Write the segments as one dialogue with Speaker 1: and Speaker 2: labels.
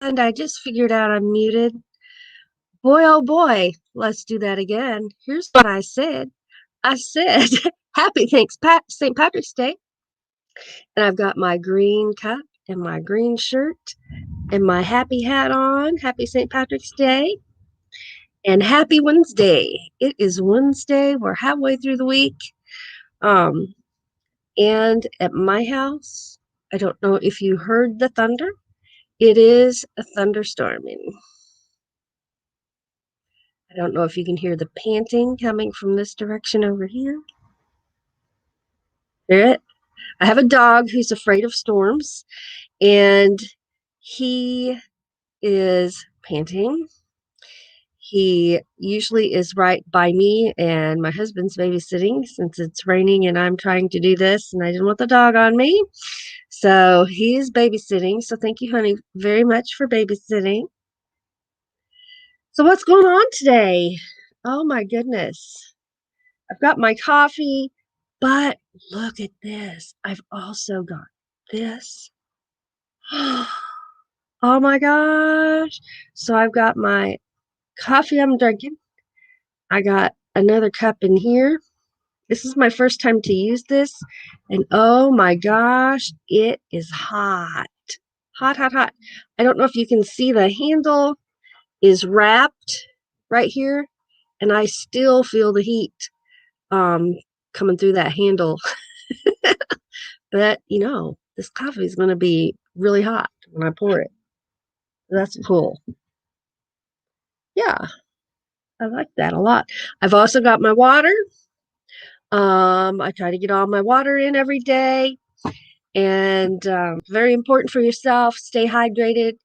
Speaker 1: And I just figured out I'm muted. Boy, oh boy, let's do that again. Here's what I said. I said, Happy St. Patrick's Day. And I've got my green cup and my green shirt and my happy hat on. Happy St. Patrick's Day and happy Wednesday. It is Wednesday. We're halfway through the week. Um, and at my house, I don't know if you heard the thunder. It is a thunderstorming. I don't know if you can hear the panting coming from this direction over here. Hear it? I have a dog who's afraid of storms, and he is panting. He usually is right by me, and my husband's babysitting since it's raining and I'm trying to do this, and I didn't want the dog on me. So he's babysitting. So thank you, honey, very much for babysitting. So what's going on today? Oh my goodness. I've got my coffee, but look at this. I've also got this. Oh my gosh. So I've got my coffee I'm drinking. I got another cup in here. This is my first time to use this. And oh my gosh, it is hot. Hot, hot, hot. I don't know if you can see the handle is wrapped right here. And I still feel the heat coming through that handle. But this coffee is going to be really hot when I pour it. That's cool. Yeah, I like that a lot. I've also got my water. I try to get all my water in every day, and very important for yourself. Stay hydrated.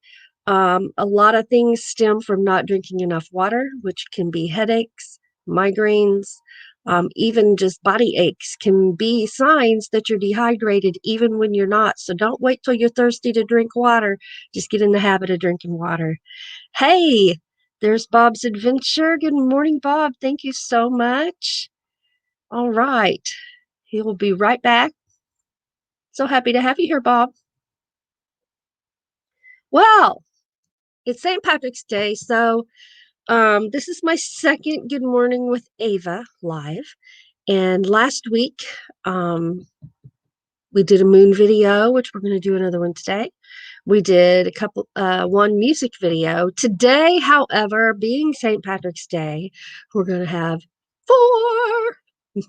Speaker 1: A lot of things stem from not drinking enough water, which can be headaches, migraines, even just body aches can be signs that you're dehydrated, even when you're not. So don't wait till you're thirsty to drink water. Just get in the habit of drinking water. Hey, there's Bob's Adventure. Good morning, Bob. Thank you so much. All right. He will be right back. So happy to have you here, Bob. Well, it's St. Patrick's Day, so this is my second Good Morning with Ava live. And last week, we did a moon video, which we're going to do another one today. We did one music video. Today, however, being St. Patrick's Day, we're going to have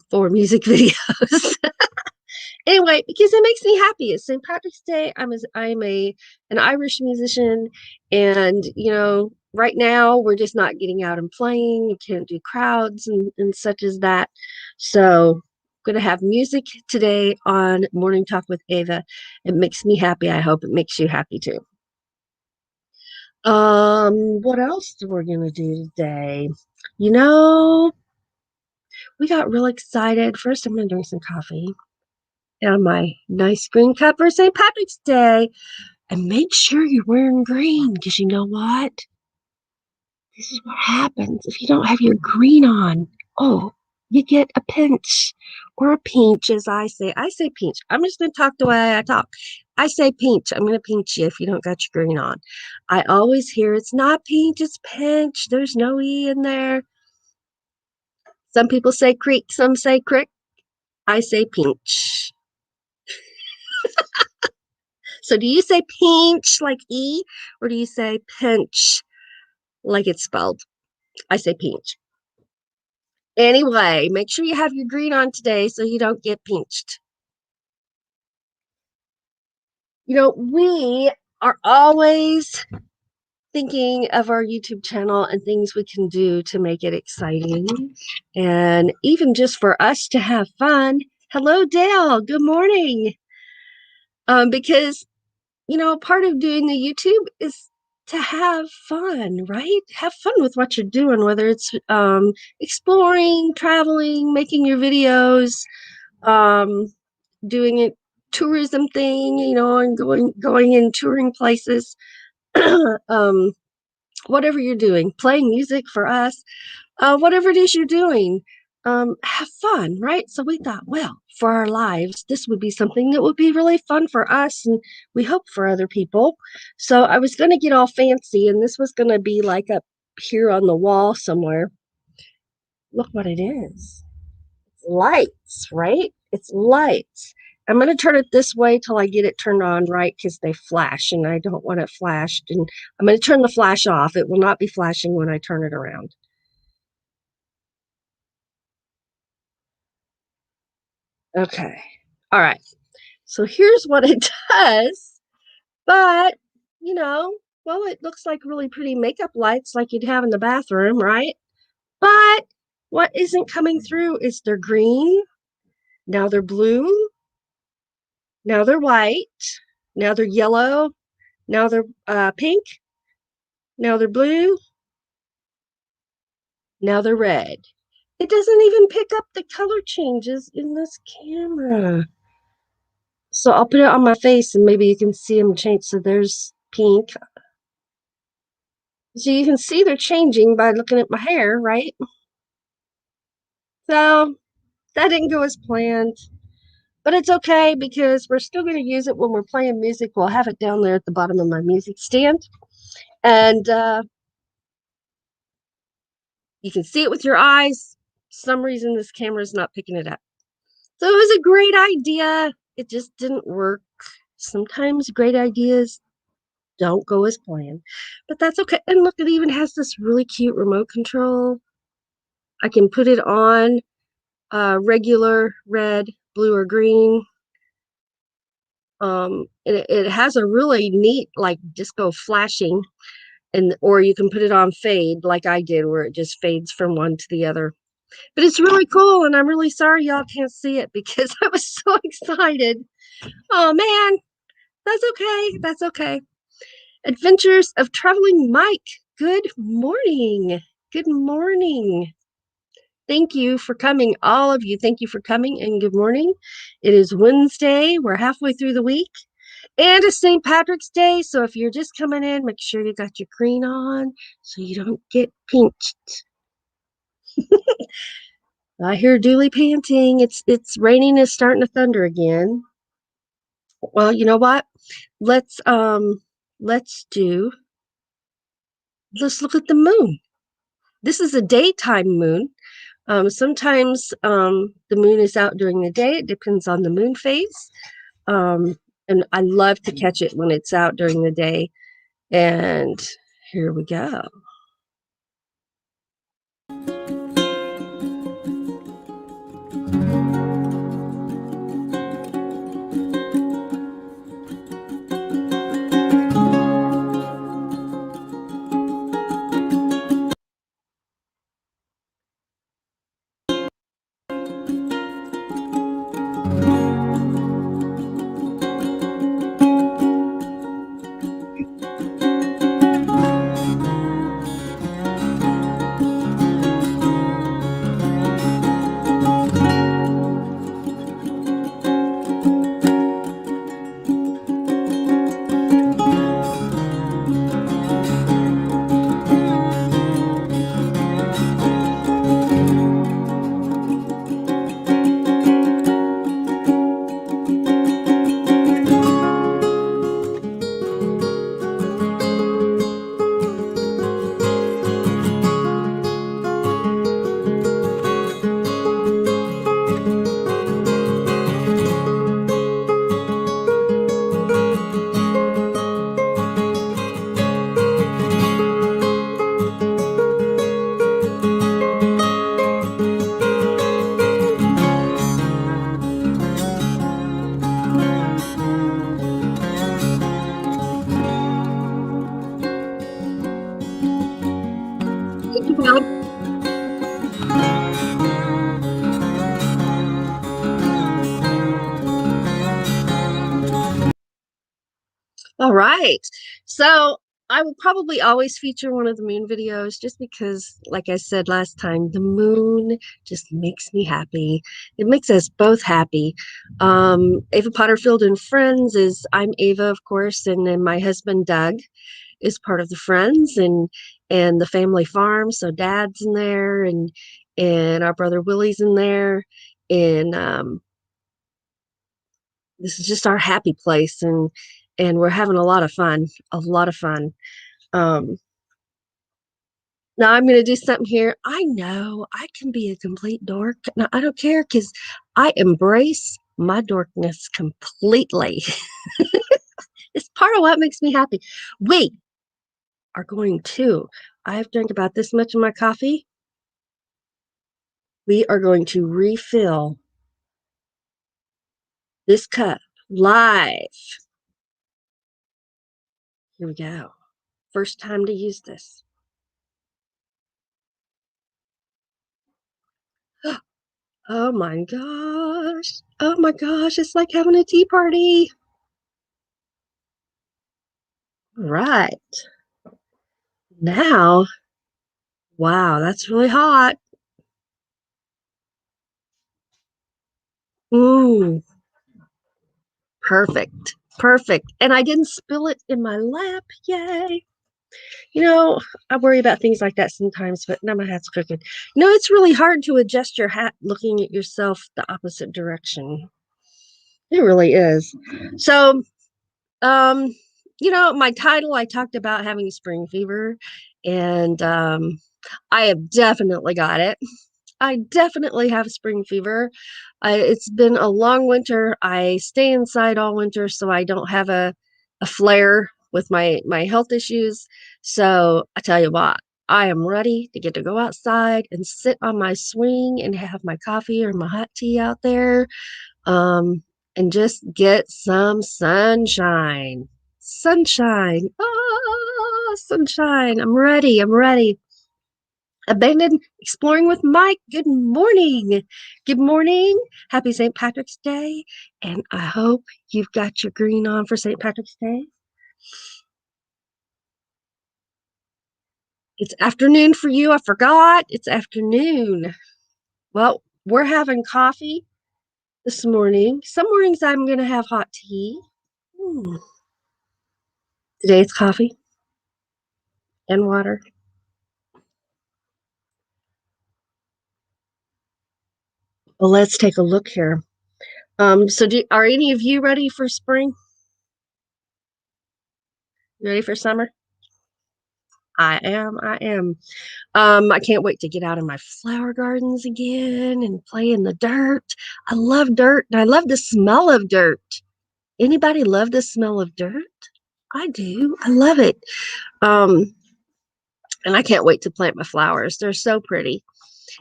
Speaker 1: four music videos. Anyway, because it makes me happy. It's St. Patrick's Day. I'm an Irish musician, and right now we're just not getting out and playing. You can't do crowds and such as that. So I'm gonna have music today on Morning Talk with Ava. It makes me happy. I hope it makes you happy too. What else we're gonna do today? We got real excited. First, I'm gonna drink some coffee and my nice green cup for St. Patrick's Day. And make sure you're wearing green, because you know what? This is what happens if you don't have your green on. Oh, you get a pinch or a pinch, as I say. I say pinch. I'm just going to talk the way I talk. I say pinch. I'm going to pinch you if you don't got your green on. I always hear it's not pinch, it's pinch. There's no E in there. Some people say creek, some say crick. I say pinch. So do you say pinch like E, or do you say pinch like it's spelled? I say pinch. Anyway, make sure you have your green on today so you don't get pinched. We are always thinking of our YouTube channel and things we can do to make it exciting, and even just for us to have fun. Hello, Dale. Good morning. Because part of doing the YouTube is to have fun, right? Have fun with what you're doing, whether it's exploring, traveling, making your videos, doing a tourism thing, and going and touring places. Whatever you're doing, playing music for us, whatever it is you're doing. have fun, right? So we thought, well, for our lives, this would be something that would be really fun for us, and we hope for other people. So I was going to get all fancy, and this was going to be like up here on the wall somewhere. Look what it is. It's lights, right? It's lights. I'm going to turn it this way till I get it turned on right because they flash and I don't want it flashed. And I'm going to turn the flash off. It will not be flashing when I turn it around. Okay. All right. So here's what it does. But, you know, well, it looks like really pretty makeup lights like you'd have in the bathroom, right? But what isn't coming through is they're green. Now they're blue. Now they're white. Now they're yellow. Now they're pink. Now they're blue. Now they're red. It doesn't even pick up the color changes in this camera. So I'll put it on my face and maybe you can see them change. So there's pink. So you can see they're changing by looking at my hair, right? So that didn't go as planned, but it's okay because we're still going to use it when we're playing music. We'll have it down there at the bottom of my music stand. And you can see it with your eyes. For some reason, this camera is not picking it up. So it was a great idea. It just didn't work. Sometimes great ideas don't go as planned, but that's okay. And look, it even has this really cute remote control. I can put it on regular red, blue, or green. It has a really neat like disco flashing, and or you can put it on fade like I did, where it just fades from one to the other. But it's really cool, and I'm really sorry y'all can't see it because I was so excited. Oh man, that's okay. That's okay. Adventures of Traveling Mike. Good morning. Good morning. Thank you for coming, all of you. Thank you for coming and good morning. It is Wednesday. We're halfway through the week and it's St. Patrick's Day. So if you're just coming in, make sure you got your green on so you don't get pinched. I hear Dooley panting. It's raining. It's starting to thunder again. Well, you know what? Let's let's do let's look at the moon. This is a daytime moon. Sometimes the moon is out during the day. It depends on the moon phase. And I love to catch it when it's out during the day. And here we go. All right. So I will probably always feature one of the moon videos just because, like I said last time, the moon just makes me happy. It makes us both happy. Ava Potterfield and Friends is, I'm Ava, of course, and then my husband, Doug, is part of the Friends and the family farm. So Dad's in there, and our brother Willie's in there, and this is just our happy place, and we're having a lot of fun. Um, Now I'm going to do something here. I know I can be a complete dork. No, I don't care because I embrace my dorkness completely. It's part of what makes me happy. We are going to, I've drank about this much of my coffee. We are going to refill this cup live. Here we go. First time to use this. Oh my gosh. Oh my gosh. It's like having a tea party. Right. Now, wow, that's really hot. Ooh, perfect. Perfect. And I didn't spill it in my lap. Yay. You know, I worry about things like that sometimes, but now my hat's crooked. It's really hard to adjust your hat looking at yourself the opposite direction. It really is. So, um, my title, I talked about having spring fever, and I have definitely got it. I definitely have spring fever. It's been a long winter. I stay inside all winter so I don't have a flare with my health issues. So I tell you what, I am ready to get to go outside and sit on my swing and have my coffee or my hot tea out there, um, and just get some sunshine. Sunshine. Ah, sunshine. I'm ready. I'm ready. Abandoned Exploring with Mike. Good morning. Good morning. Happy St. Patrick's Day. And I hope you've got your green on for St. Patrick's Day. It's afternoon for you. I forgot. It's afternoon. Well, we're having coffee this morning. Some mornings I'm going to have hot tea. Hmm. Today it's coffee and water. Well, let's take a look here. Are any of you ready for spring? You ready for summer? I am. I am. I can't wait to get out in my flower gardens again and play in the dirt. I love dirt and I love the smell of dirt. Anybody love the smell of dirt? I do. I love it. Um, and I can't wait to plant my flowers. They're so pretty.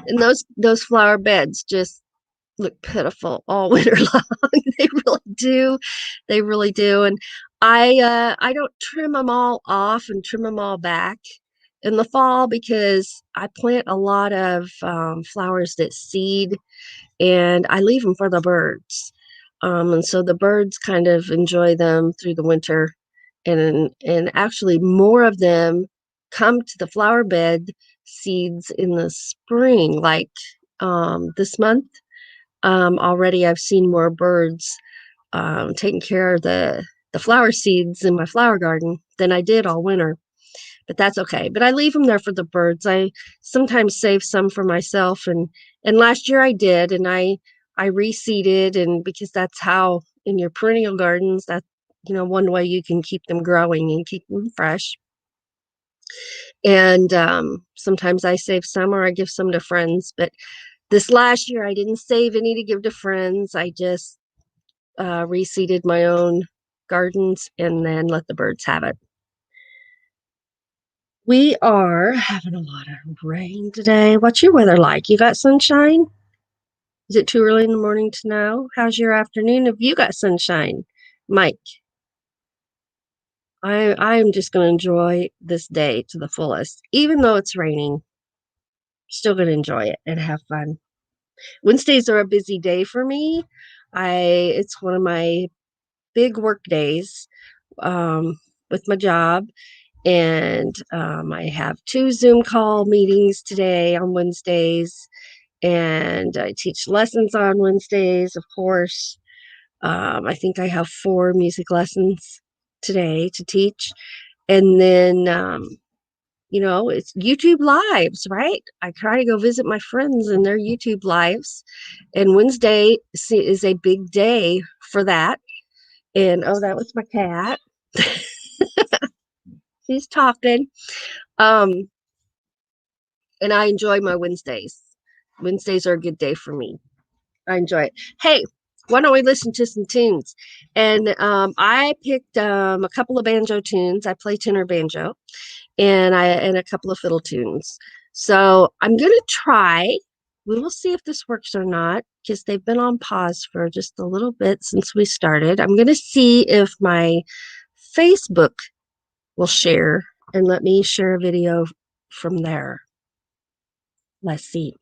Speaker 1: And those flower beds just look pitiful all winter long. They really do. They really do. And I don't trim them all off and trim them all back in the fall because I plant a lot of flowers that seed and I leave them for the birds. And so the birds kind of enjoy them through the winter, and actually more of them come to the flower bed seeds in the spring, like this month. Already I've seen more birds taking care of the flower seeds in my flower garden than I did all winter. But that's okay. But I leave them there for the birds. I sometimes save some for myself, and last year I did, and I reseeded, and because that's how in your perennial gardens, that one way you can keep them growing and keep them fresh. And sometimes I save some or I give some to friends. But this last year I didn't save any to give to friends. I just reseeded my own gardens and then let the birds have it. We are having a lot of rain today. What's your weather like? You got sunshine? Is it too early in the morning to know? How's your afternoon? Have you got sunshine? Mike, I am just going to enjoy this day to the fullest. Even though it's raining, still going to enjoy it and have fun. Wednesdays are a busy day for me. It's one of my big work days with my job. And I have 2 Zoom call meetings today on Wednesdays. And I teach lessons on Wednesdays, of course. I think I have 4 music lessons today to teach. And then, it's YouTube lives, right? I try to go visit my friends in their YouTube lives. And Wednesday is a big day for that. And oh, that was my cat. She's talking. Um, and I enjoy my Wednesdays. Wednesdays are a good day for me. I enjoy it. Hey, why don't we listen to some tunes? And I picked a couple of banjo tunes. I play tenor banjo, and a couple of fiddle tunes. So I'm gonna try. We will see if this works or not because they've been on pause for just a little bit since we started. I'm gonna see if my Facebook will share and let me share a video from there. Let's see.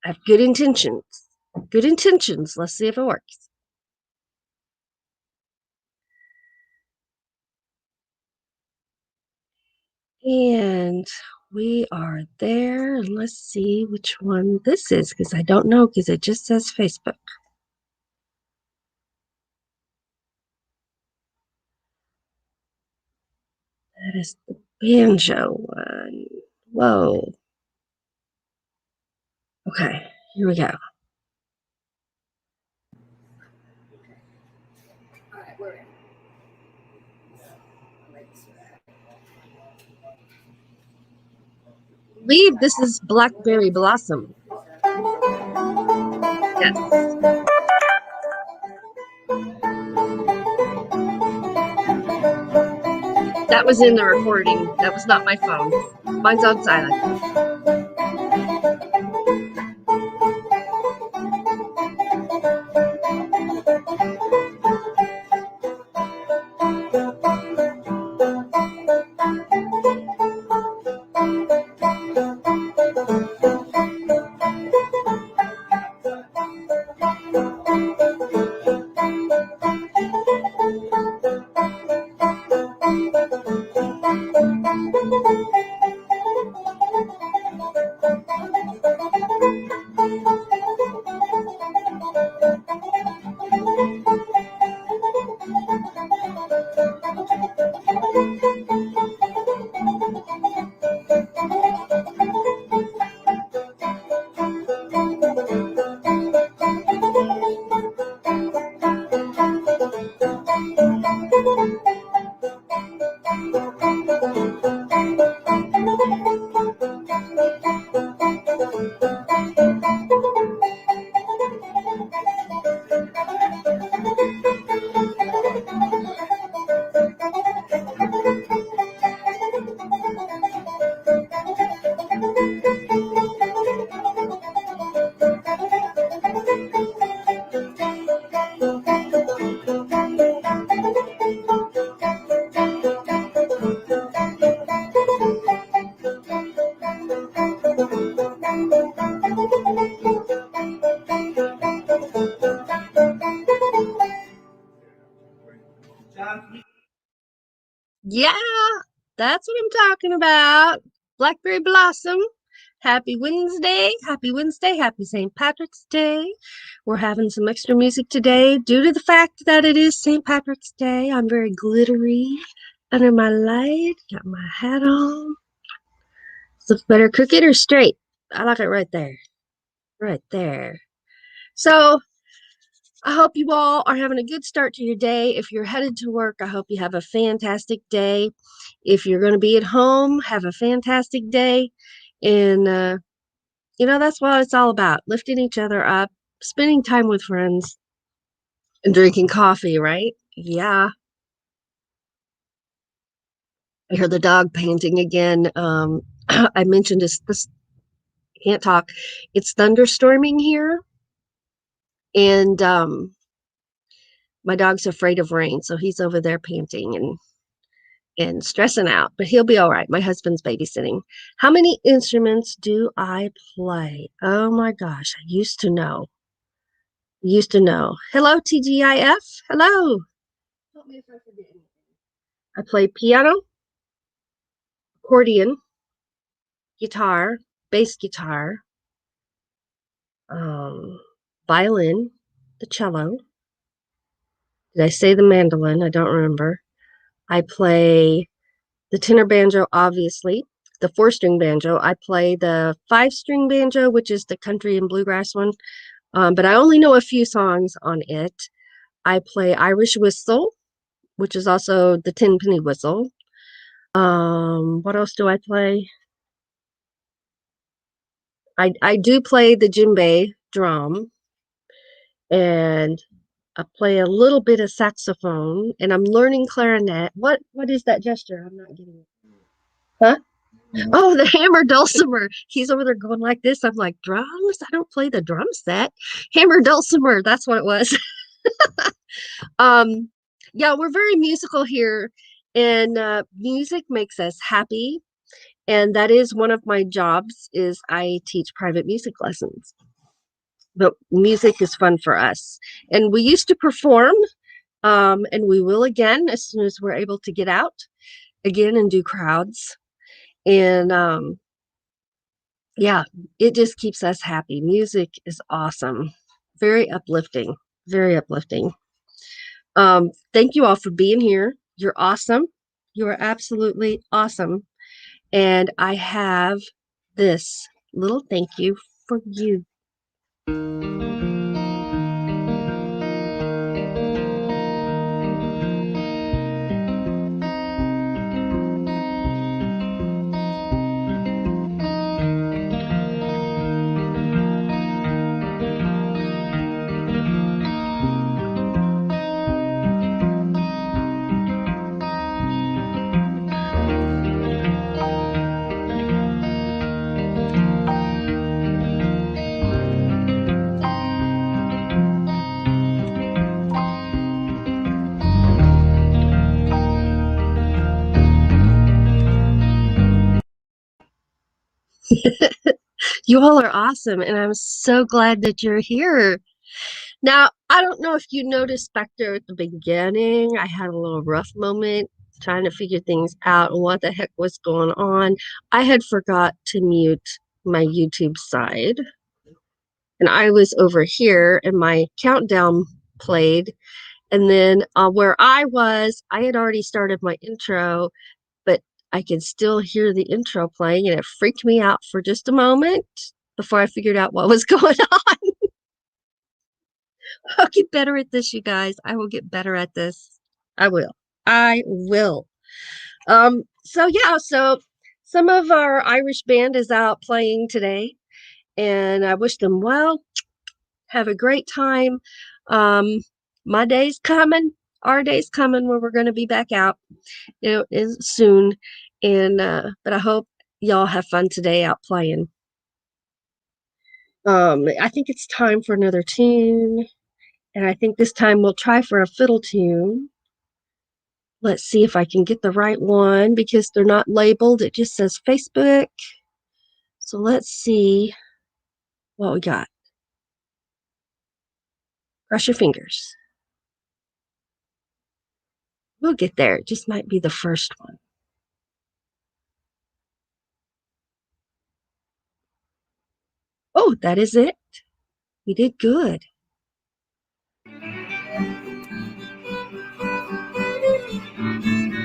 Speaker 1: I have good intentions. Good intentions. Let's see if it works. And we are there. And let's see which one this is because I don't know because it just says Facebook. That is the banjo one. Whoa. Okay, here we go. I believe this is Blackberry Blossom. Yes. That was in the recording. That was not my phone. Mine's on silent. Yeah, that's what I'm talking about. Blackberry Blossom. Happy Wednesday. Happy Wednesday. Happy St. Patrick's Day. We're having some extra music today due to the fact that it is St. Patrick's Day. I'm very glittery under my light. Got my hat on. Does it better crooked or straight? I like it right there. Right there. So I hope you all are having a good start to your day. If you're headed to work, I hope you have a fantastic day. If you're going to be at home, have a fantastic day. And, that's what it's all about, lifting each other up, spending time with friends, and drinking coffee, right? Yeah. I heard the dog panting again. I mentioned this can't talk. It's thunderstorming here. And my dog's afraid of rain. So he's over there panting and stressing out, but he'll be all right. My husband's babysitting. How many instruments do I play? Oh my gosh, I used to know. Used to know. Hello, TGIF. Hello. Help me if I forget anything. I play piano, accordion, guitar, bass guitar, violin, the cello. Did I say the mandolin? I don't remember. I play the tenor banjo, obviously. the 4-string banjo. I play the 5-string banjo, which is the country and bluegrass one. But I only know a few songs on it. I play Irish whistle, which is also the 10-penny whistle. What else do I play? I do play the djembe drum, and I play a little bit of saxophone, and I'm learning clarinet. What is that gesture? I'm not getting it. Huh? Oh, the hammer dulcimer. He's over there going like this. I'm like, drums? I don't play the drum set. Hammer dulcimer. That's what it was. Um, yeah, we're very musical here, and music makes us happy. And that is one of my jobs is I teach private music lessons. But music is fun for us. And we used to perform, and we will again as soon as we're able to get out again and do crowds. And yeah, it just keeps us happy. Music is awesome. Very uplifting. Very uplifting. Thank you all for being here. You're awesome. You are absolutely awesome. And I have this little thank you for you. You all are awesome, and I'm so glad that you're here. Now, I don't know if you noticed back there at the beginning, I had a little rough moment trying to figure things out and what the heck was going on. I had forgot to mute my YouTube side, and I was over here, and my countdown played. And then where I was, I had already started my intro, but I could still hear the intro playing, and it freaked me out for just a moment before I figured out what was going on. I'll get better at this, you guys. I will get better at this. I will. I will. So yeah, so some of our Irish band is out playing today, and I wish them well. Have a great time. Um, my day's coming, our day's coming where we're going to be back out. It is soon, and but I hope y'all have fun today out playing. I think it's time for another tune, and I think this time we'll try for a fiddle tune. Let's see if I can get the right one because they're not labeled. It just says Facebook. So let's see what we got. Cross your fingers. We'll get there. It just might be the first one. Oh, that is it. We did good.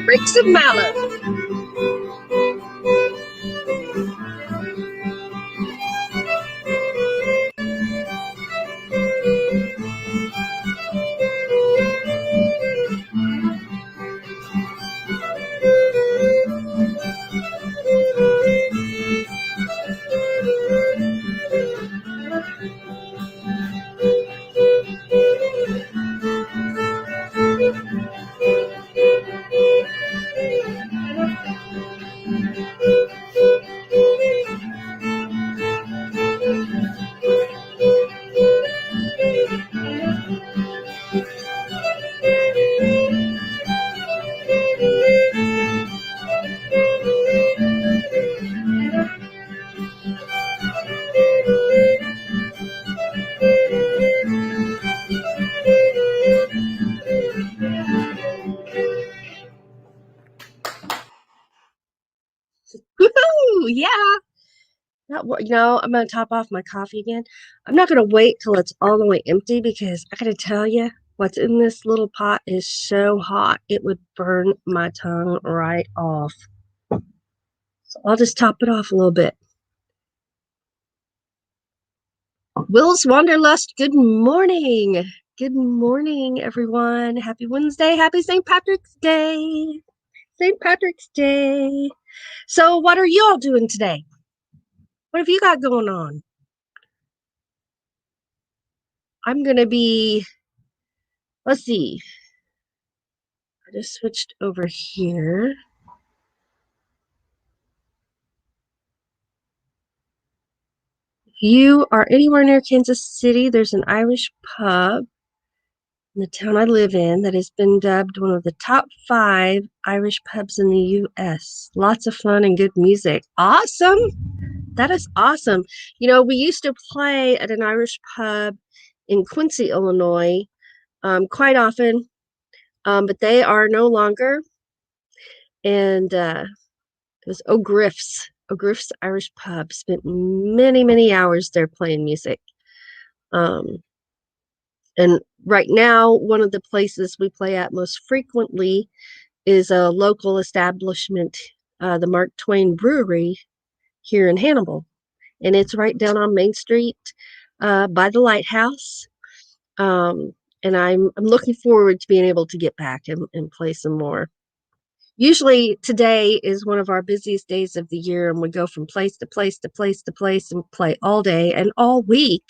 Speaker 1: Breaks of mallow. Woohoo! Yeah. I'm gonna top off my coffee again. I'm not gonna wait till it's all the way empty because I gotta tell you, what's in this little pot is so hot it would burn my tongue right off. So I'll just top it off a little bit. Will's Wanderlust, good morning. Good morning, everyone. Happy Wednesday. Happy St. Patrick's Day. St. Patrick's Day. So, what are you all doing today? What have you got going on? I'm going to be, let's see. I just switched over here. If you are anywhere near Kansas City, there's an Irish pub in the town I live in that has been dubbed one of the top 5 Irish pubs in the U.S. Lots of fun and good music. Awesome. That is awesome. You know, we used to play at an Irish pub in Quincy, Illinois, quite often, but they are no longer. And it was O'Griff's Irish Pub. Spent many, many hours there playing music. And right now, one of the places we play at most frequently is a local establishment, the Mark Twain Brewery here in Hannibal. And it's right down on Main Street by the lighthouse. And I'm looking forward to being able to get back and play some more. Usually today is one of our busiest days of the year, and we go from place to place to place to place and play all day and all week,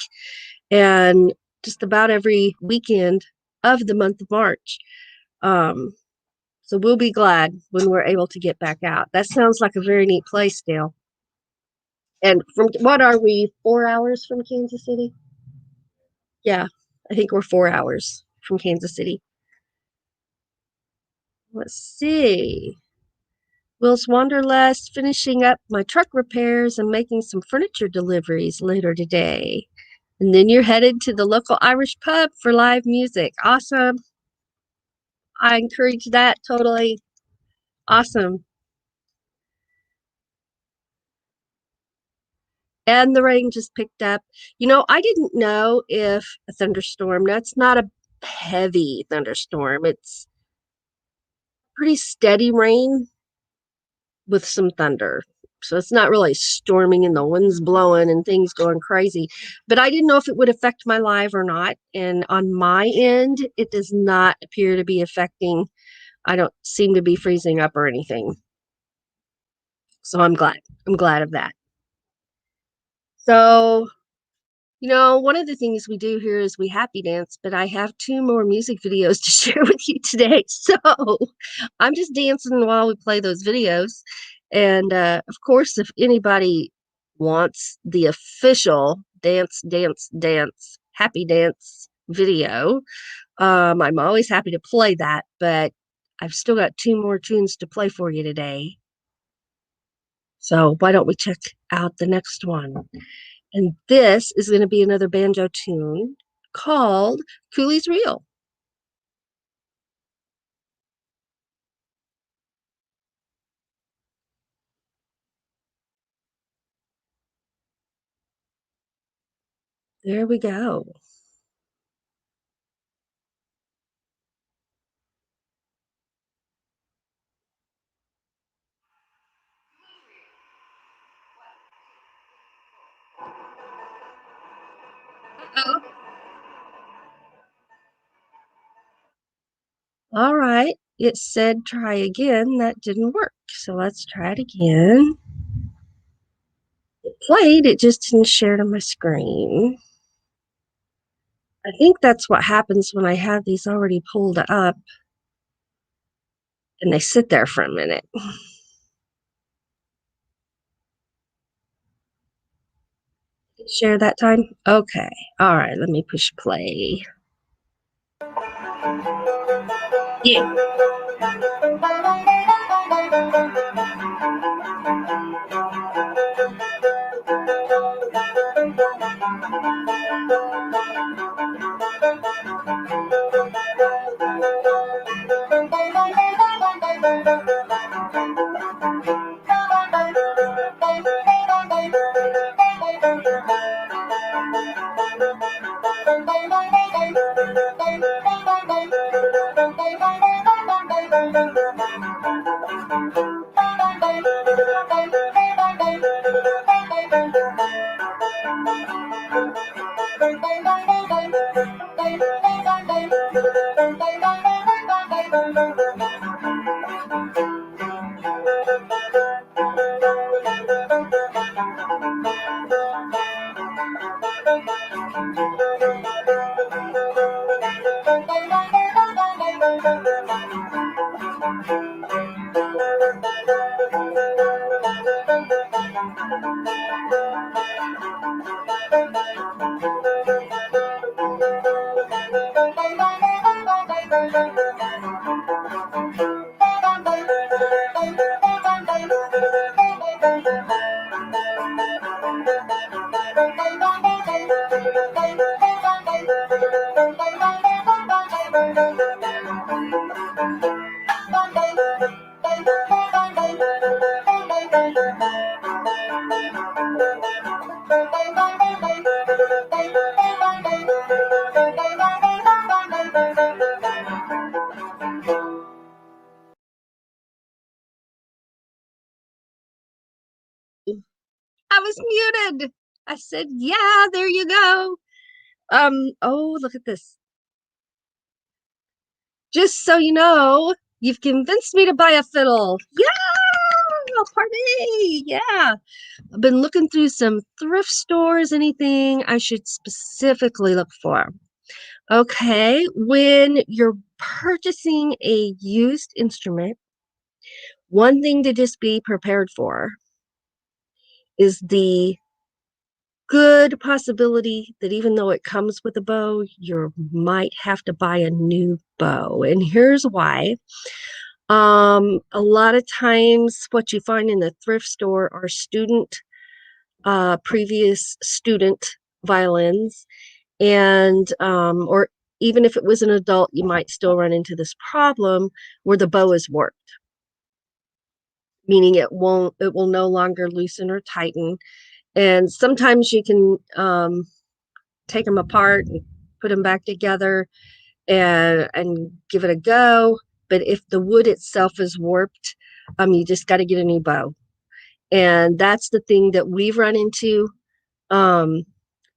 Speaker 1: and just about every weekend of the month of March. So we'll be glad when we're able to get back out. That sounds like a very neat place, Dale. And from what are we, 4 hours from Kansas City? Yeah, I think we're 4 hours from Kansas City. Let's see. Will's Wanderlust, finishing up my truck repairs and making some furniture deliveries later today. And then you're headed to the local Irish pub for live music. Awesome. I encourage that totally. Awesome. And the rain just picked up. You know, I didn't know if a thunderstorm, that's not a heavy thunderstorm. It's pretty steady rain with some thunder. So it's not really storming and the wind's blowing and things going crazy. But I didn't know if it would affect my live or not. And on my end, it does not appear to be affecting. I don't seem to be freezing up or anything. So I'm glad. I'm glad of that. So, you know, one of the things we do here is we happy dance, but I have 2 more music videos to share with you today. So I'm just dancing while we play those videos. And of course, if anybody wants the official dance, happy dance video, I'm always happy to play that. But I've still got 2 more tunes to play for you today. So why don't we check out the next one? And this is going to be another banjo tune called Cooley's Reel. There we go. Uh-oh. All right. It said try again. That didn't work. So let's try it again. It played. It just didn't share to my screen. I think that's what happens when I have these already pulled up and they sit there for a minute. Share that time? Okay. All right. Let me push play. Yeah. I was muted. I said, yeah, there you go. Oh, look at this. Just so you know, you've convinced me to buy a fiddle. Yeah, party. Yeah. I've been looking through some thrift stores, anything I should specifically look for. Okay, when you're purchasing a used instrument, one thing to just be prepared for is the good possibility that even though it comes with a bow, you might have to buy a new bow. And here's why. A lot of times what you find in the thrift store are previous student violins, and or even if it was an adult, you might still run into this problem where the bow is warped, meaning it will no longer loosen or tighten. And sometimes you can take them apart and put them back together and give it a go. But if the wood itself is warped, you just got to get a new bow. And that's the thing that we've run into um,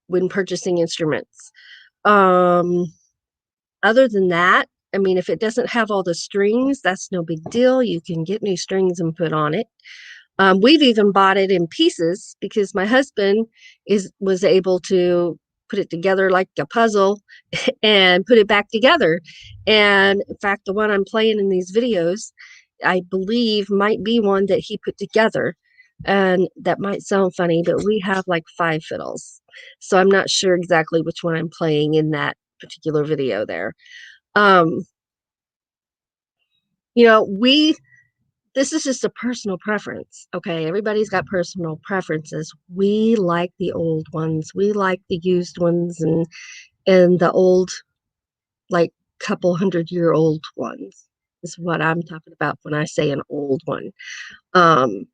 Speaker 1: when purchasing instruments. Um, Other than that, I mean, if it doesn't have all the strings, that's no big deal. You can get new strings and put on it. We've even bought it in pieces because my husband was able to put it together like a puzzle and put it back together. And in fact, the one I'm playing in these videos, I believe might be one that he put together. And that might sound funny, but we have like 5 fiddles. So I'm not sure exactly which one I'm playing in that particular video there. Um, you know, this is just a personal preference. Okay. Everybody's got personal preferences. We like the old ones. We like the used ones and the old, like couple 100-year-old ones is what I'm talking about when I say an old one. Um,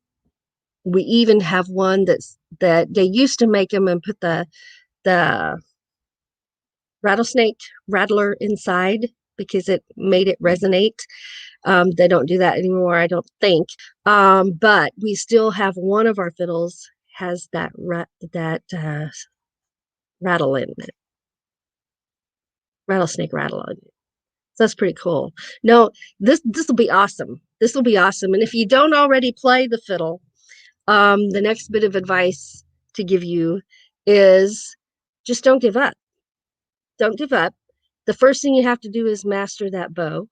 Speaker 1: we even have one that they used to make them and put the rattlesnake rattler inside because it made it resonate. They don't do that anymore, I don't think. But we still have one of our fiddles has that rattle in it, rattlesnake rattle in it. So that's pretty cool. No, this will be awesome. This will be awesome. And if you don't already play the fiddle, the next bit of advice to give you is just don't give up. Don't give up. The first thing you have to do is master that bow.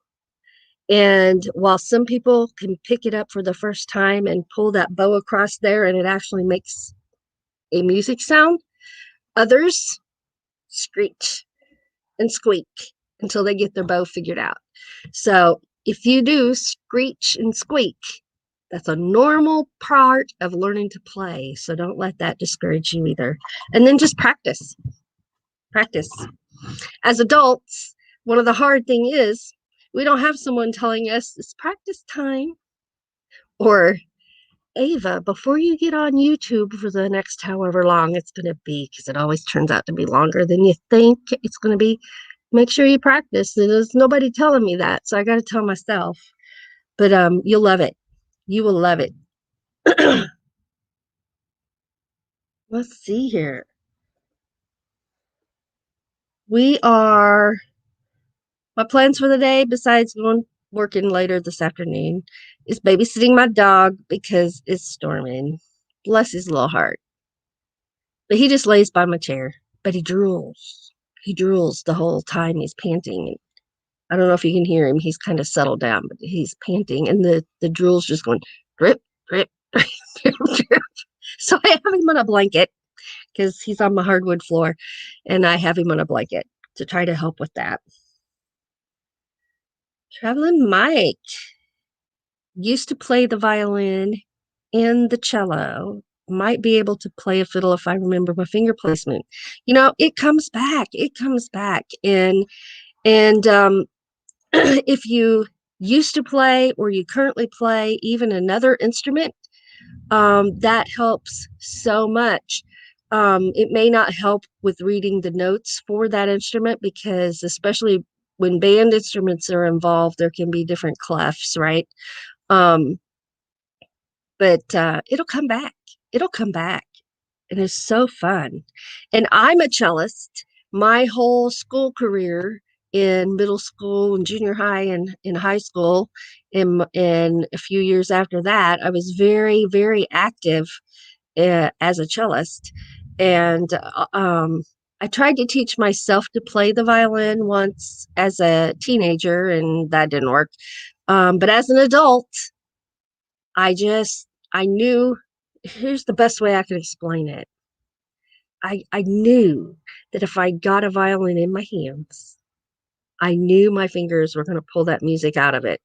Speaker 1: And while some people can pick it up for the first time and pull that bow across there and it actually makes a music sound, others screech and squeak until they get their bow figured out. So if you do screech and squeak, that's a normal part of learning to play. So don't let that discourage you either. And then just practice. Practice. As adults, one of the hard thing is we don't have someone telling us it's practice time or Ava, before you get on YouTube for the next however long it's going to be, because it always turns out to be longer than you think it's going to be, make sure you practice. There's nobody telling me that, so I got to tell myself. But you'll love it. You will love it. Let's see here. We are, my plans for the day, besides going working later this afternoon, is babysitting my dog because it's storming. Bless his little heart. But he just lays by my chair, but he drools. He drools the whole time he's panting. I don't know if you can hear him. He's kind of settled down, but he's panting, and the drool's just going drip, drip, drip, drip. So I have him on a blanket because he's on my hardwood floor, and I have him on a blanket to try to help with that. Traveling Mike used to play the violin and the cello. Might be able to play a fiddle if I remember my finger placement. It comes back. It comes back. And if you used to play or you currently play even another instrument, that helps so much. It may not help with reading the notes for that instrument because, especially when band instruments are involved, there can be different clefs, right? Um, but it'll come back. It'll come back. And it's so fun. And I'm a cellist. My whole school career in middle school and junior high and in high school, and a few years after that, I was very, very active as a cellist. And I tried to teach myself to play the violin once as a teenager, and that didn't work. But as an adult, I knew, here's the best way I could explain it. I knew that if I got a violin in my hands, I knew my fingers were going to pull that music out of it.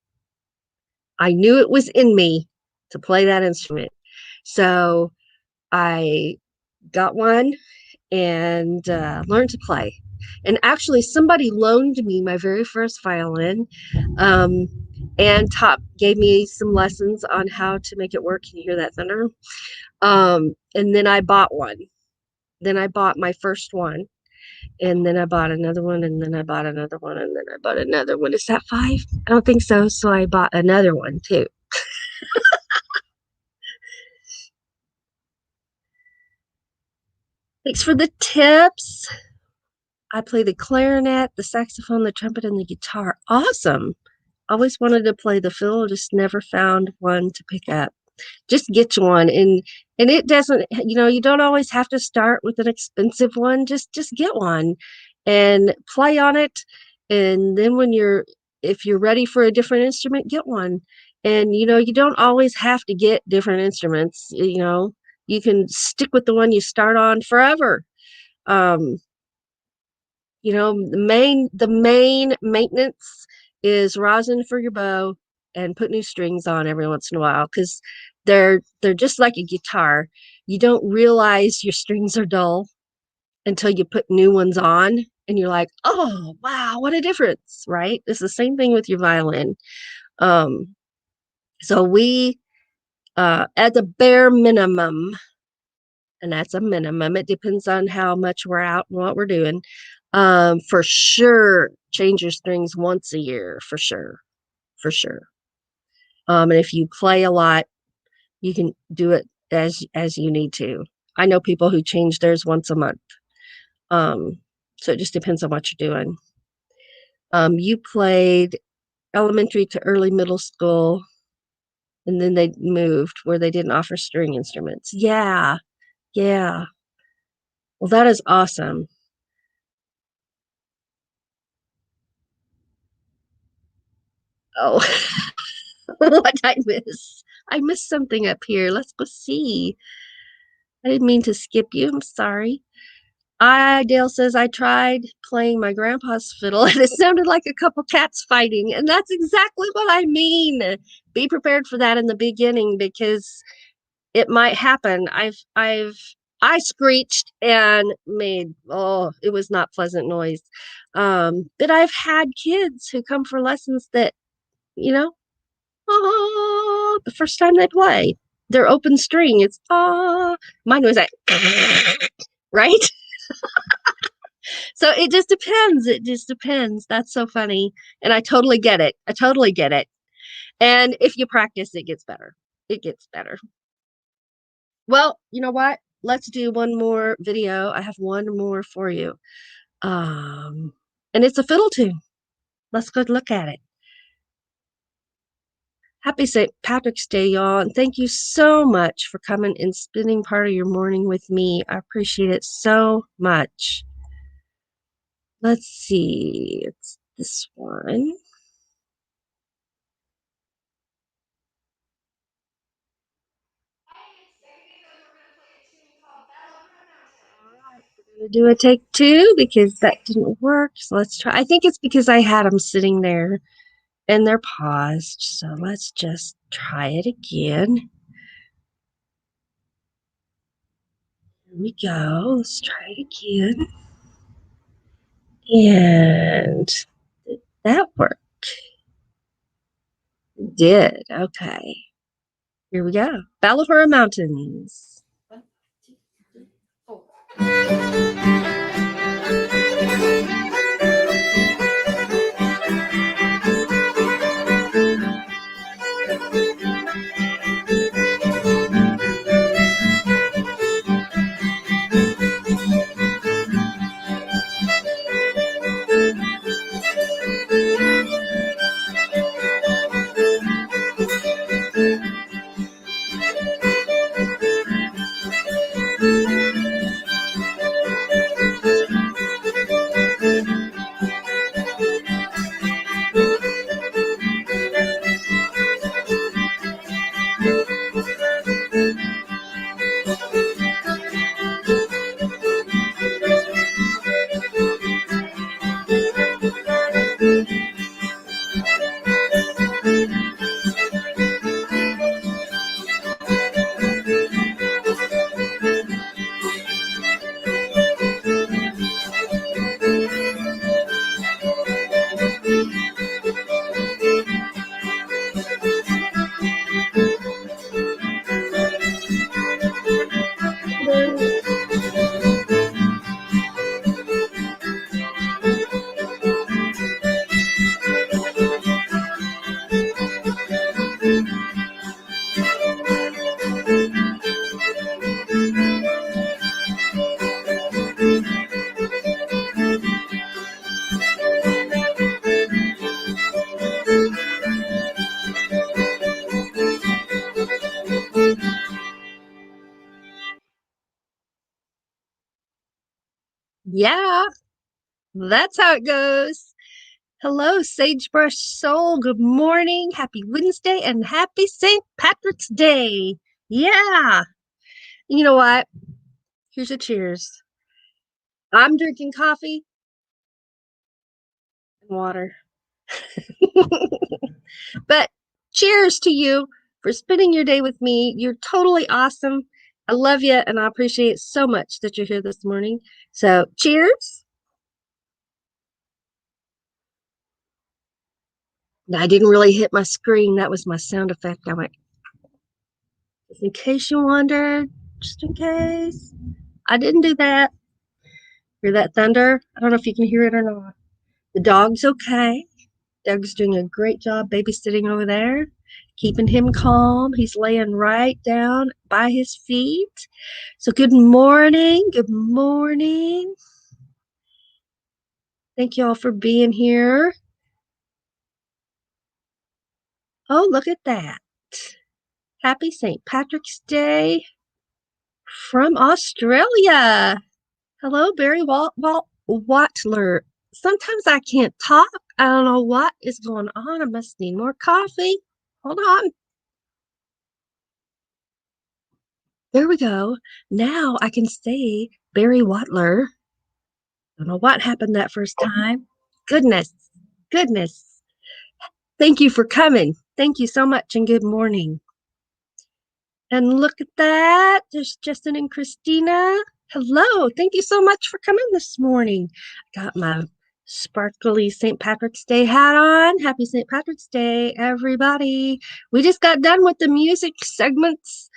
Speaker 1: I knew it was in me to play that instrument. So I got one and learned to play. And actually, somebody loaned me my very first violin, um, and gave me some lessons on how to make it work. Can you hear that thunder? And then I bought one. Then I bought my first one, and then I bought another one, and then I bought another one, and then I bought another one. Is that five? I don't think so. So I bought another one too. Thanks for the tips. I play the clarinet, the saxophone, the trumpet, and the guitar. Awesome. Always wanted to play the fiddle, just never found one to pick up. Just get you one, and it doesn't, you don't always have to start with an expensive one. Just get one and play on it. And then if you're ready for a different instrument, get one. And you don't always have to get different instruments. You can stick with the one you start on forever. um the main maintenance is rosin for your bow and put new strings on every once in a while, because they're just like a guitar. You don't realize your strings are dull until you put new ones on, and you're like, oh wow, what a difference, right? It's the same thing with your violin. So we, at the bare minimum, and that's a minimum. It depends on how much we're out and what we're doing. For sure, change your strings once a year, for sure, for sure. And if you play a lot, you can do it as you need to. I know people who change theirs once a month. Um, so it just depends on what you're doing. You played elementary to early middle school, and then they moved where they didn't offer string instruments. Yeah, yeah. Well, that is awesome. Oh, what I miss? I missed something up here. Let's go see. I didn't mean to skip you. I'm sorry. Dale says I tried playing my grandpa's fiddle and it sounded like a couple cats fighting. And that's exactly what I mean. Be prepared for that in the beginning because it might happen. I screeched and made, it was not pleasant noise. But I've had kids who come for lessons that, you know, the first time they play. They're open string. It's mine was like right. So it just depends. It just depends. That's so funny. And I totally get it. I totally get it. And if you practice, it gets better. It gets better. Well, you know what? Let's do one more video. I have one more for you. Um, and it's a fiddle tune. Let's go look at it. Happy St. Patrick's Day, y'all. And thank you so much for coming and spending part of your morning with me. I appreciate it so much. Let's see. It's this one. Gonna do a take two because that didn't work. So let's try. I think it's because I had them sitting there and they're paused. So let's just try it again. Here we go. Let's try it again. And did that work? It did. Okay. Here we go. Ballahora Mountains. Yeah, that's how it goes. Hello, Sagebrush Soul. Good morning. Happy Wednesday and happy St. Patrick's Day. Yeah. You know what? Here's a cheers. I'm drinking coffee and water. But cheers to you for spending your day with me. You're totally awesome. I love you and I appreciate so much that you're here this morning. So, cheers. I didn't really hit my screen. That was my sound effect. I went, just in case you wondered, just in case. I didn't do that. Hear that thunder? I don't know if you can hear it or not. The dog's okay. Doug's doing a great job babysitting over there, keeping him calm. He's laying right down by his feet. So, good morning. Good morning. Thank you all for being here. Oh, look at that. Happy St. Patrick's Day from Australia. Hello, Barry Watler. Sometimes I can't talk. I don't know what is going on. I must need more coffee. Hold on. There we go. Now I can say Barry Watler. Don't know what happened that first time. Goodness, goodness. Thank you for coming. Thank you so much and good morning. And look at that. There's Justin and Christina. Hello. Thank you so much for coming this morning. Got my sparkly St. Patrick's Day hat on. Happy St. Patrick's Day, everybody. We just got done with the music segments.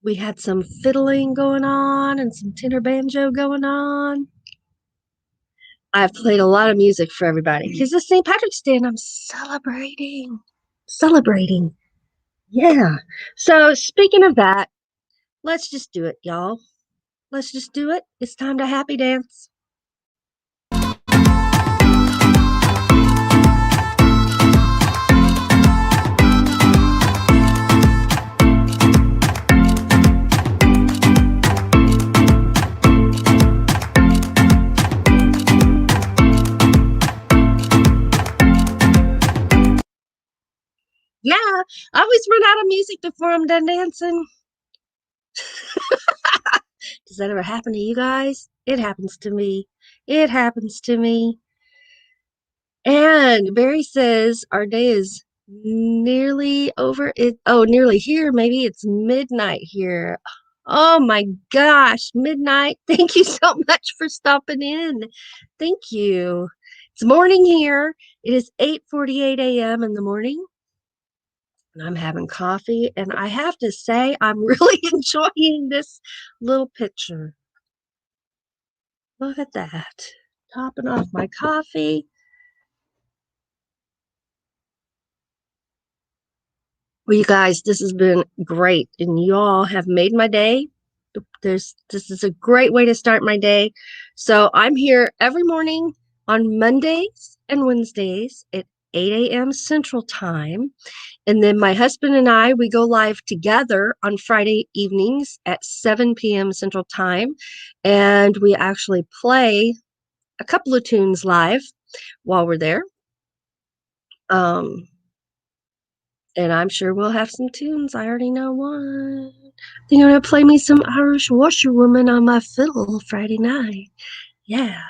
Speaker 1: We had some fiddling going on and some tenor banjo going on. I've played a lot of music for everybody because it's St. Patrick's Day and I'm celebrating. Celebrating. Yeah. So speaking of that, let's just do it, y'all. Let's just do it. It's time to happy dance. Yeah, I always run out of music before I'm done dancing. Does that ever happen to you guys? It happens to me. It happens to me. And Barry says our day is nearly over. Nearly here. Maybe it's midnight here. Oh my gosh, midnight. Thank you so much for stopping in. Thank you. It's morning here. It is 8:48 a.m. in the morning, and I'm having coffee, and I have to say I'm really enjoying this little picture. Look at that. Topping off my coffee. Well, you guys, this has been great, and you all have made my day. This is a great way to start my day. So I'm here every morning on Mondays and Wednesdays at 8 a.m. Central Time. And then my husband and I, we go live together on Friday evenings at 7 p.m. Central Time. And we actually play a couple of tunes live while we're there. And I'm sure we'll have some tunes. I already know one. I think I'm gonna play me some Irish Washerwoman on my fiddle Friday night. Yeah.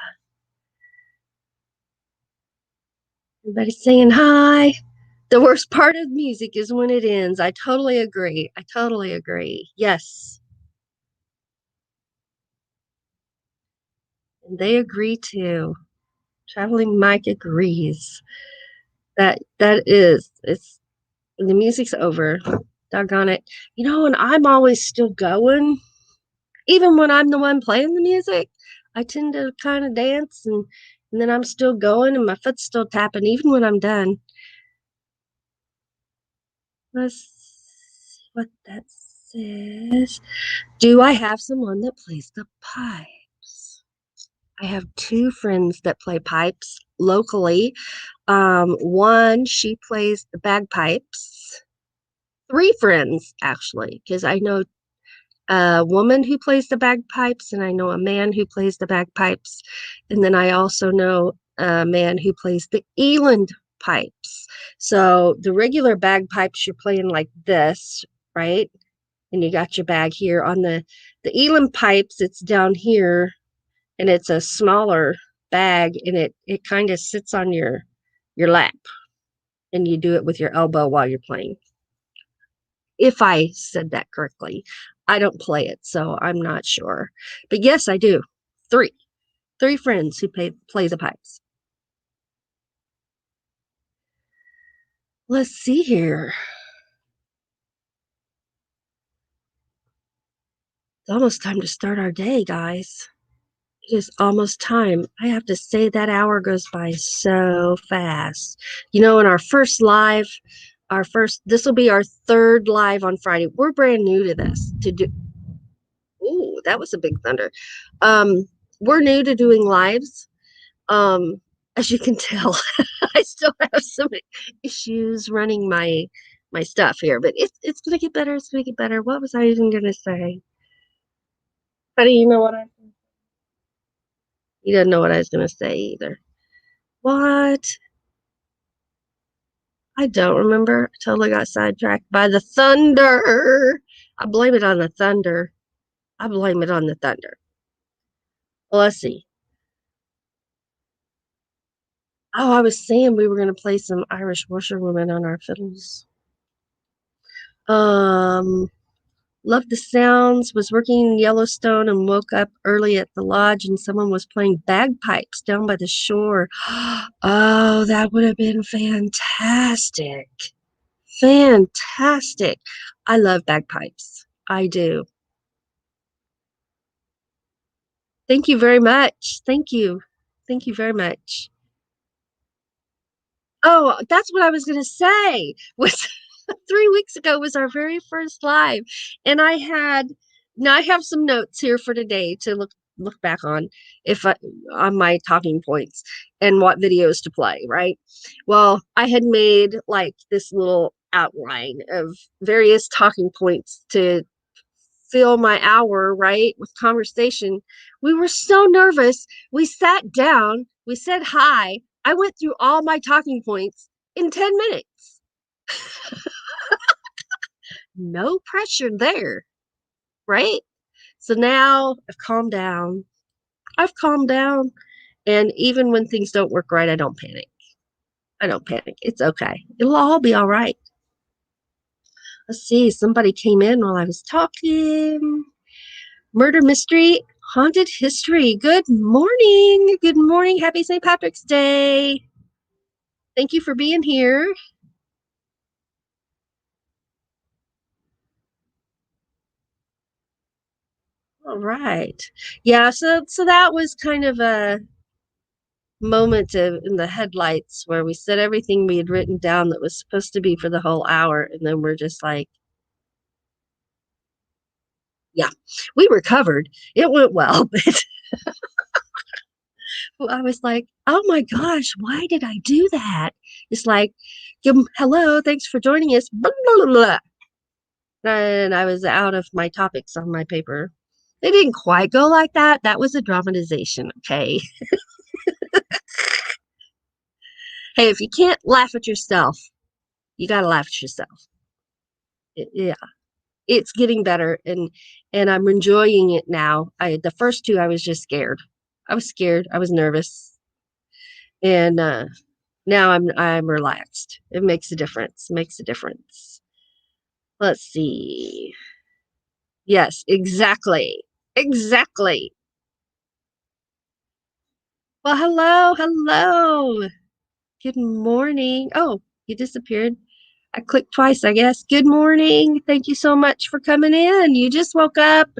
Speaker 1: Everybody's saying hi. The worst part of music is when it ends. I totally agree. I totally agree. Yes. And they agree too. Traveling Mike agrees. It's the music's over. Doggone it. And I'm always still going. Even when I'm the one playing the music, I tend to kind of dance and then I'm still going and my foot's still tapping even when I'm done. Let's see what that says. Do I have someone that plays the pipes? I have two friends that play pipes locally. One, she plays the bagpipes. Three friends, actually, because I know a woman who plays the bagpipes, and I know a man who plays the bagpipes. And then I also know a man who plays the eland pipes. So the regular bagpipes, you're playing like this, right? And you got your bag here. On the eland pipes, it's down here, and it's a smaller bag, and it kind of sits on your lap, and you do it with your elbow while you're playing. If I said that correctly. I don't play it, so I'm not sure. But yes, I do. Three. Three friends who play the pipes. Let's see here. It's almost time to start our day, guys. It is almost time. I have to say that hour goes by so fast. In our first live, this will be our third live on Friday. We're brand new to this. Ooh, that was a big thunder. We're new to doing lives. As you can tell, I still have some issues running my stuff here, but it's gonna get better. It's gonna get better. What was I even gonna say? How do you know what you didn't know what I was gonna say either? What? I don't remember. I totally got sidetracked by the thunder. I blame it on the thunder. I blame it on the thunder. Well, let's see. Oh, I was saying we were gonna play some Irish washerwoman on our fiddles. Um, Loved the sounds, was working in Yellowstone and woke up early at the lodge and someone was playing bagpipes down by the shore. Oh, that would have been fantastic. Fantastic. I love bagpipes. I do. Thank you very much. Thank you. Thank you very much. Oh, that's what I was gonna say. Was 3 weeks ago was our very first live, and I have some notes here for today to look back on if I, on my talking points and what videos to play. Right. Well, I had made like this little outline of various talking points to fill my hour, right, with conversation. We were so nervous. We sat down, we said hi. I went through all my talking points in 10 minutes. No pressure there, right? So now I've calmed down. I've calmed down. And even when things don't work right, I don't panic. I don't panic. It's okay. It'll all be all right. Let's see. Somebody came in while I was talking. Murder mystery, haunted history. Good morning. Good morning. Happy St. Patrick's Day. Thank you for being here. All right. Yeah, so that was kind of a moment in the headlights where we said everything we had written down that was supposed to be for the whole hour, and then we're just like, yeah, we recovered. It went well, but I was like, oh my gosh, why did I do that? It's like, hello, thanks for joining us. Blah, blah, blah, blah. And I was out of my topics on my paper. They didn't quite go like that. That was a dramatization, okay? Hey, if you can't laugh at yourself, you got to laugh at yourself. Yeah, it's getting better, and I'm enjoying it now. The first two I was just scared. I was scared. I was nervous, and now I'm relaxed. It makes a difference. Makes a difference. Let's see. Yes, exactly. Exactly. Well, hello, hello. Good morning. Oh, you disappeared. I clicked twice, I guess. Good morning. Thank you so much for coming in. You just woke up.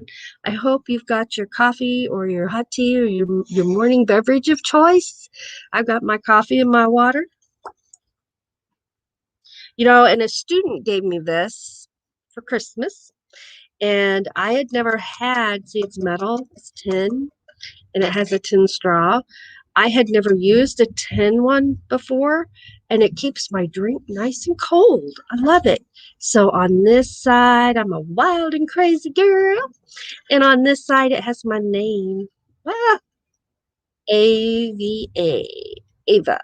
Speaker 1: I hope you've got your coffee or your hot tea or your morning beverage of choice. I've got my coffee and my water. And a student gave me this for Christmas, and I had never had, see, it's metal, it's tin, and it has a tin straw. I had never used a tin one before, and it keeps my drink nice and cold. I love it. So on this side, I'm a wild and crazy girl, and on this side, it has my name. Ah, AVA. Ava.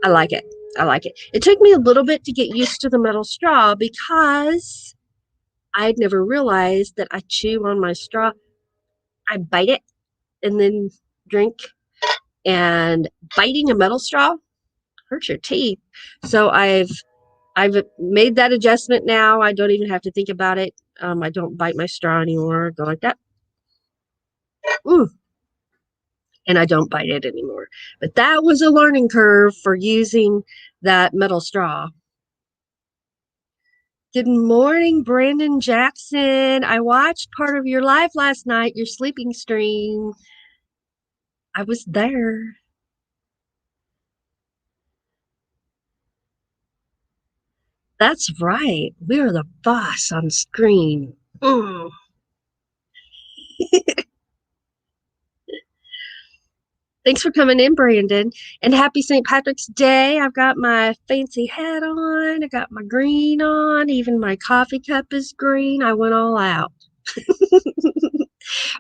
Speaker 1: I like it. I like it. It took me a little bit to get used to the metal straw because I'd never realized that I chew on my straw. I bite it and then drink. And biting a metal straw hurts your teeth. So I've made that adjustment now. I don't even have to think about it. I don't bite my straw anymore. Go like that. Ooh, and I don't bite it anymore. But that was a learning curve for using that metal straw. Good morning, Brandon Jackson. I watched part of your live last night, your sleeping stream. I was there. That's right. We are the boss on screen. Mm. Thanks for coming in, Brandon. And happy St. Patrick's Day. I've got my fancy hat on. I got my green on. Even my coffee cup is green. I went all out.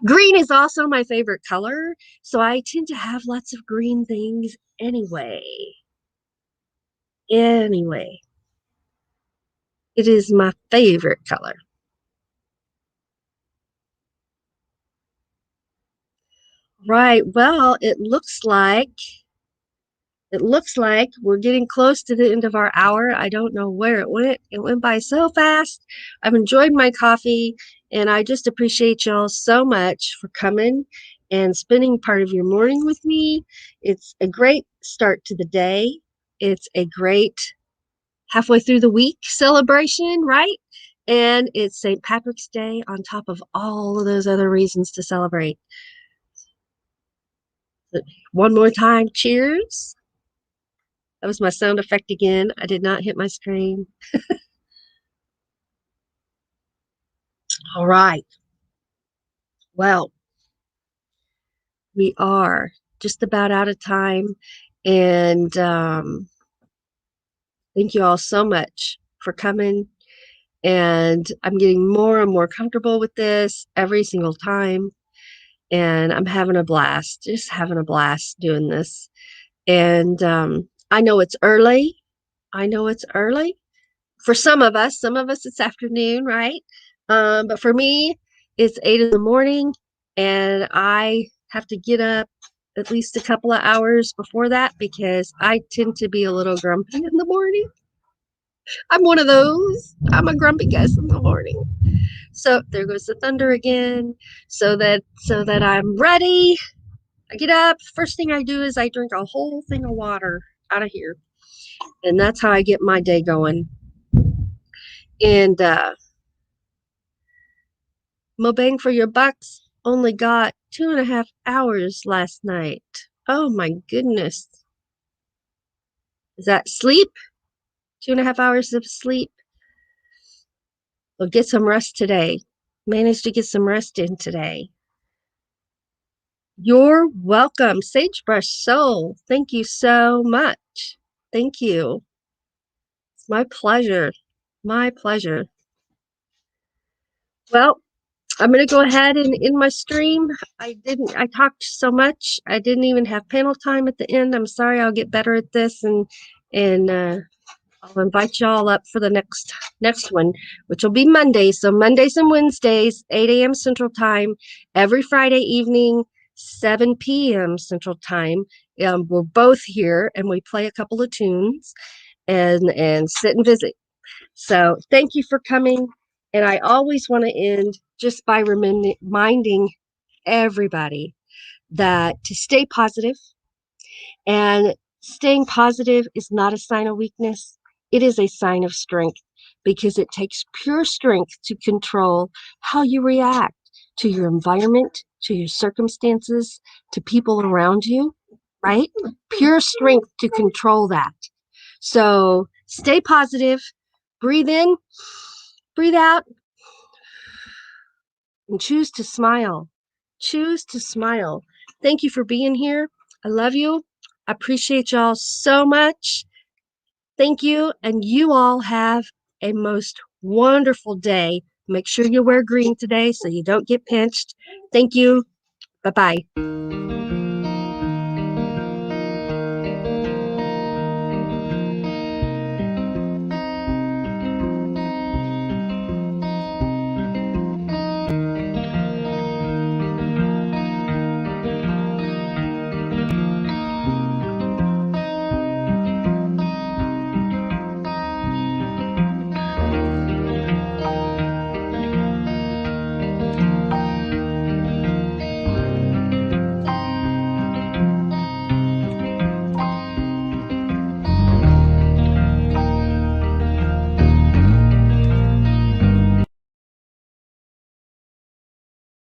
Speaker 1: Green is also my favorite color. So I tend to have lots of green things anyway. Anyway, it is my favorite color. Right. Well, it looks like we're getting close to the end of our hour. I don't know where it went. It went by so fast. I've enjoyed my coffee, and I just appreciate y'all so much for coming and spending part of your morning with me. It's a great start to the day. It's a great halfway through the week celebration, right? And it's St. Patrick's Day on top of all of those other reasons to celebrate. One more time, cheers. That was my sound effect again. I did not hit my screen. All right. Well, we are just about out of time. And thank you all so much for coming. And I'm getting more and more comfortable with this every single time. And I'm having a blast, just having a blast doing this. And I know it's early. I know it's early for some of us. Some of us it's afternoon, right? But for me, it's 8 in the morning, and I have to get up at least a couple of hours before that because I tend to be a little grumpy in the morning. I'm one of those. I'm a grumpy guess in the morning. So there goes the thunder again. So that I'm ready. I get up. First thing I do is I drink a whole thing of water out of here, and that's how I get my day going. And mo bang for your bucks. Only got 2.5 hours last night. Oh my goodness. Is that sleep? 2.5 hours of sleep. Well, get some rest today. Managed to get some rest in today. You're welcome, Sagebrush Soul. Thank you so much. Thank you. It's my pleasure. My pleasure. Well, I'm going to go ahead and end my stream. I talked so much. I didn't even have panel time at the end. I'm sorry. I'll get better at this, and I'll invite y'all up for the next one, which will be Monday. So Mondays and Wednesdays, 8 a.m. Central Time, every Friday evening, 7 p.m. Central Time. We're both here, and we play a couple of tunes and sit and visit. So thank you for coming. And I always want to end just by reminding everybody that to stay positive, and staying positive is not a sign of weakness. It is a sign of strength because it takes pure strength to control how you react to your environment, to your circumstances, to people around you, right? Pure strength to control that. So stay positive, breathe in, breathe out, and choose to smile. Choose to smile. Thank you for being here. I love you. I appreciate y'all so much. Thank you. And you all have a most wonderful day. Make sure you wear green today so you don't get pinched. Thank you. Bye bye.